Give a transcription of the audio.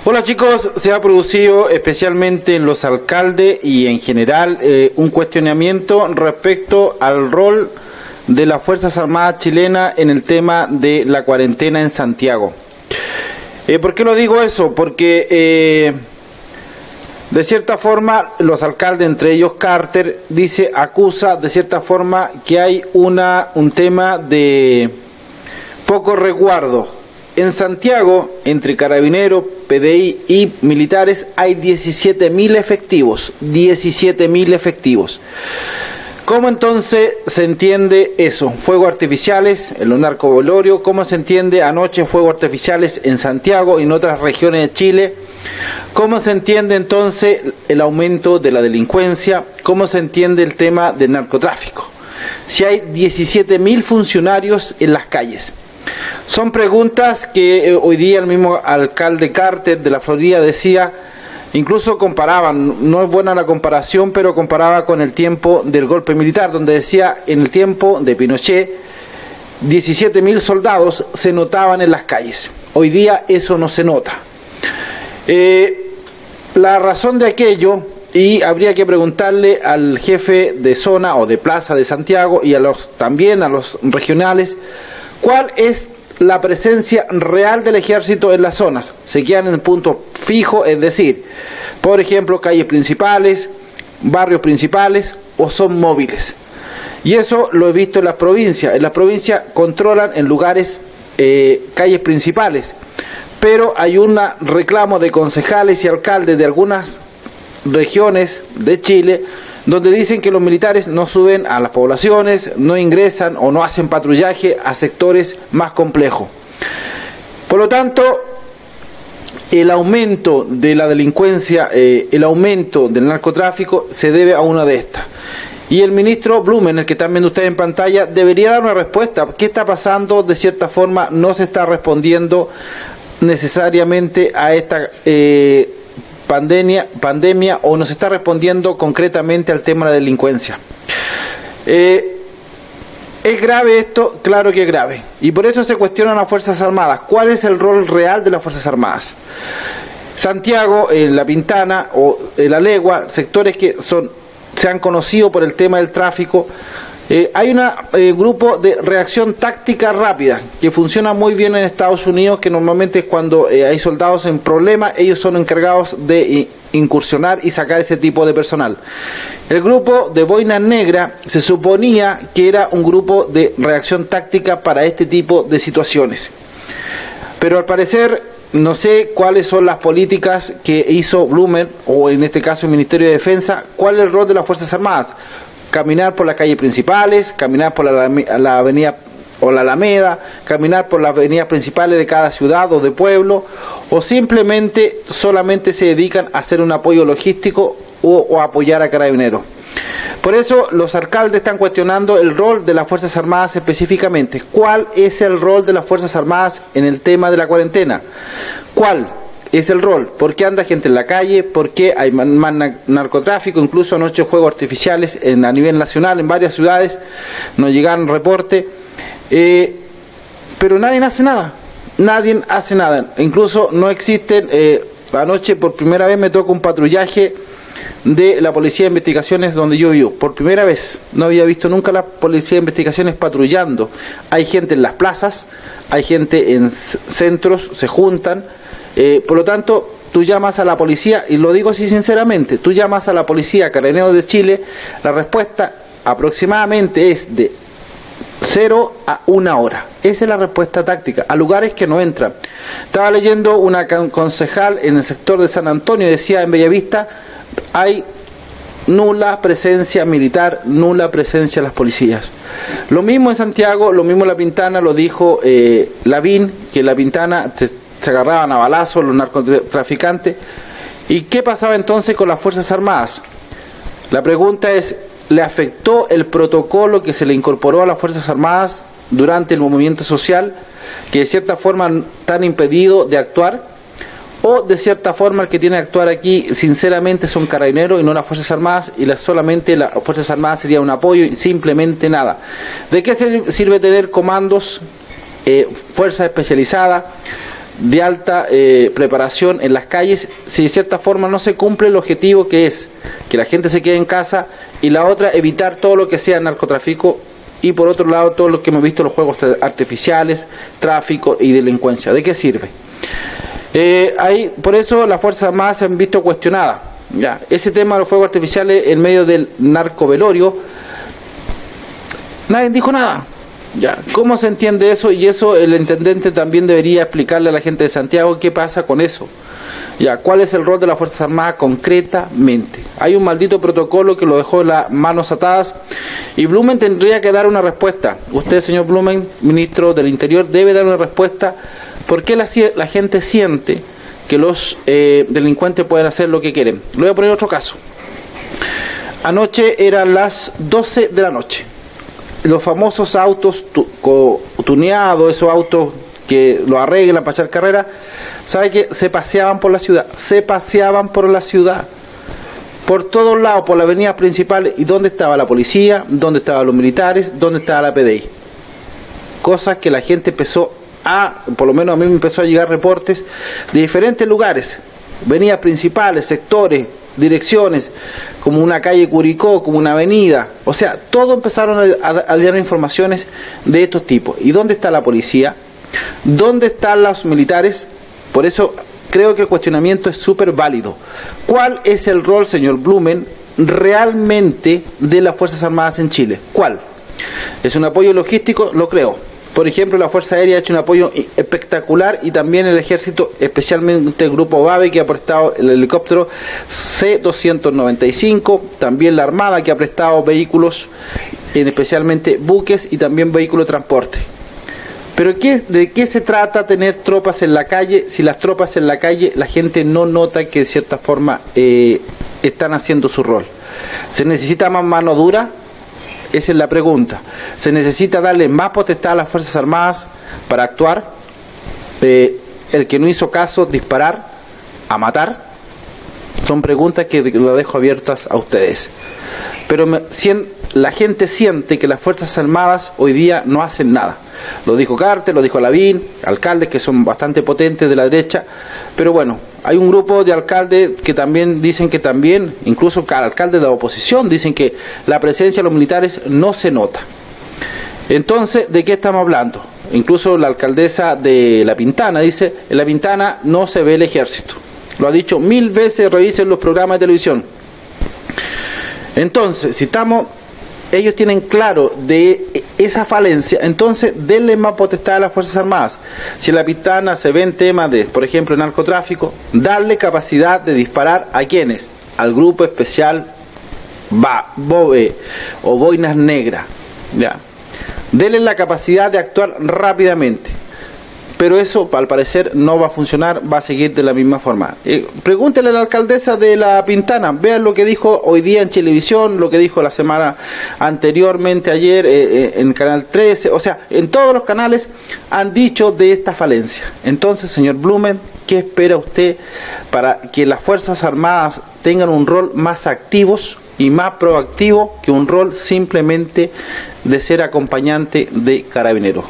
Hola chicos, se ha producido especialmente en los alcaldes y en general un cuestionamiento respecto al rol de las Fuerzas Armadas chilenas en el tema de la cuarentena en Santiago. ¿Por qué lo digo eso? Porque de cierta forma los alcaldes, entre ellos Carter, acusa de cierta forma que hay un tema de poco resguardo. En Santiago, entre carabineros, PDI y militares, hay 17.000 efectivos. 17.000 efectivos. ¿Cómo entonces se entiende eso? Fuegos artificiales en los narcobolorios. ¿Cómo se entiende anoche fuegos artificiales en Santiago y en otras regiones de Chile? ¿Cómo se entiende entonces el aumento de la delincuencia? ¿Cómo se entiende el tema del narcotráfico? Si hay 17.000 funcionarios en las calles. Son preguntas que hoy día el mismo alcalde Carter de la Florida decía, incluso comparaban, no es buena la comparación, pero comparaba con el tiempo del golpe militar, donde decía, en el tiempo de Pinochet, 17.000 soldados se notaban en las calles. Hoy día eso no se nota. La razón de aquello, y habría que preguntarle al jefe de zona o de plaza de Santiago y también a los regionales, ¿cuál es la presencia real del ejército en las zonas? ¿Se quedan en punto fijo, es decir, por ejemplo, calles principales, barrios principales, o son móviles? Y eso lo he visto en las provincias. En las provincias controlan en lugares, calles principales, pero hay un reclamo de concejales y alcaldes de algunas regiones de Chile donde dicen que los militares no suben a las poblaciones, no ingresan o no hacen patrullaje a sectores más complejos. Por lo tanto, el aumento de la delincuencia, el aumento del narcotráfico se debe a una de estas. Y el ministro Blumen, el que están viendo ustedes en pantalla, debería dar una respuesta. ¿Qué está pasando? De cierta forma no se está respondiendo necesariamente a esta pandemia o nos está respondiendo concretamente al tema de la delincuencia. ¿Es grave esto? Claro que es grave. Y por eso se cuestionan las Fuerzas Armadas. ¿Cuál es el rol real de las Fuerzas Armadas? Santiago, La Pintana o La Legua, sectores que se han conocido por el tema del tráfico. Hay un grupo de reacción táctica rápida que funciona muy bien en Estados Unidos, que normalmente es cuando hay soldados en problemas, ellos son encargados de incursionar y sacar ese tipo de personal. El grupo de Boina Negra se suponía que era un grupo de reacción táctica para este tipo de situaciones. Pero al parecer, no sé cuáles son las políticas que hizo Blumen, o en este caso el Ministerio de Defensa, cuál es el rol de las Fuerzas Armadas. Caminar por las calles principales, caminar por la avenida o la Alameda, caminar por las avenidas principales de cada ciudad o de pueblo, o simplemente solamente se dedican a hacer un apoyo logístico o apoyar a carabineros. Por eso los alcaldes están cuestionando el rol de las Fuerzas Armadas específicamente. ¿Cuál es el rol de las Fuerzas Armadas en el tema de la cuarentena? ¿Cuál es el rol? ¿Por qué anda gente en la calle? ¿Por qué hay más narcotráfico? Incluso anoche juegos artificiales a nivel nacional en varias ciudades nos llegaron reportes, pero nadie hace nada. Nadie hace nada. Incluso no existen. Anoche por primera vez me tocó un patrullaje de la Policía de Investigaciones donde yo vivo. Por primera vez, no había visto nunca la Policía de Investigaciones patrullando. Hay gente en las plazas, hay gente en centros, se juntan. Por lo tanto, tú llamas a la policía, y lo digo así sinceramente, tú llamas a la policía Carabineros de Chile, la respuesta aproximadamente es de 0 a 1 hora. Esa es la respuesta táctica, a lugares que no entran. Estaba leyendo una concejal en el sector de San Antonio, decía en Bellavista, hay nula presencia militar, nula presencia de las policías. Lo mismo en Santiago, lo mismo en La Pintana, lo dijo Lavín, que en La Pintana se agarraban a balazos los narcotraficantes. ¿Y qué pasaba entonces con las Fuerzas Armadas? La pregunta es, ¿le afectó el protocolo que se le incorporó a las Fuerzas Armadas durante el movimiento social, que de cierta forma están impedidos de actuar? ¿O de cierta forma el que tiene que actuar aquí sinceramente son carabineros y no las Fuerzas Armadas, y solamente las Fuerzas Armadas sería un apoyo y simplemente nada? ¿De qué sirve tener comandos, fuerzas especializadas, de alta preparación en las calles si de cierta forma no se cumple el objetivo que es que la gente se quede en casa, y la otra, evitar todo lo que sea narcotráfico, y por otro lado todo lo que hemos visto, los juegos artificiales, tráfico y delincuencia? ¿De qué sirve? Por eso las Fuerzas Armadas se han visto cuestionadas. Ya, ese tema de los fuegos artificiales en medio del narcovelorio, nadie dijo nada. Ya, ¿cómo se entiende eso? Y eso el intendente también debería explicarle a la gente de Santiago qué pasa con eso. Ya, ¿cuál es el rol de las Fuerzas Armadas concretamente? Hay un maldito protocolo que lo dejó las manos atadas, y Blumen tendría que dar una respuesta. Usted, señor Blumen, ministro del Interior, debe dar una respuesta. ¿Por qué la gente siente que los delincuentes pueden hacer lo que quieren? Le voy a poner otro caso. Anoche eran las 12 de la noche. Los famosos autos tuneados, esos autos que lo arreglan para echar carrera, ¿sabe qué? Se paseaban por la ciudad, por todos lados, por las avenidas principales. ¿Y dónde estaba la policía? ¿Dónde estaban los militares? ¿Dónde estaba la PDI? Cosas que la gente empezó por lo menos a mí me empezó a llegar reportes de diferentes lugares, avenidas principales, sectores, direcciones, como una calle Curicó, como una avenida, o sea, todo empezaron a dar informaciones de estos tipos. ¿Y dónde está la policía? ¿Dónde están los militares? Por eso creo que el cuestionamiento es súper válido. ¿Cuál es el rol, señor Blumen, realmente de las Fuerzas Armadas en Chile? ¿Cuál? ¿Es un apoyo logístico? Lo creo. Por ejemplo, la Fuerza Aérea ha hecho un apoyo espectacular, y también el Ejército, especialmente el Grupo BABE, que ha prestado el helicóptero C-295, también la Armada, que ha prestado vehículos, especialmente buques y también vehículos de transporte. Pero ¿de qué se trata tener tropas en la calle si las tropas en la calle la gente no nota que de cierta forma están haciendo su rol? ¿Se necesita más mano dura? Esa es la pregunta. ¿Se necesita darle más potestad a las Fuerzas Armadas para actuar? El que no hizo caso, disparar, a matar. Son preguntas que las dejo abiertas a ustedes. Pero la gente siente que las Fuerzas Armadas hoy día no hacen nada. Lo dijo Carter, lo dijo Lavín, alcaldes que son bastante potentes de la derecha, pero bueno, hay un grupo de alcaldes que también dicen que también, incluso alcaldes de la oposición, dicen que la presencia de los militares no se nota. Entonces, ¿de qué estamos hablando? Incluso la alcaldesa de La Pintana dice, en La Pintana no se ve el ejército. Lo ha dicho 1000 veces, revisen los programas de televisión. Entonces, si ellos tienen claro de esa falencia, entonces denle más potestad a las Fuerzas Armadas. Si en La Pintana se ven temas de, por ejemplo, narcotráfico, darle capacidad de disparar a quienes, al grupo especial BOE o Boinas Negras, ya. Denle la capacidad de actuar rápidamente. Pero eso, al parecer, no va a funcionar, va a seguir de la misma forma. Pregúntele a la alcaldesa de La Pintana, vean lo que dijo hoy día en televisión, lo que dijo la semana anteriormente, ayer, en Canal 13, o sea, en todos los canales han dicho de esta falencia. Entonces, señor Blumen, ¿qué espera usted para que las Fuerzas Armadas tengan un rol más activos y más proactivo que un rol simplemente de ser acompañante de carabineros?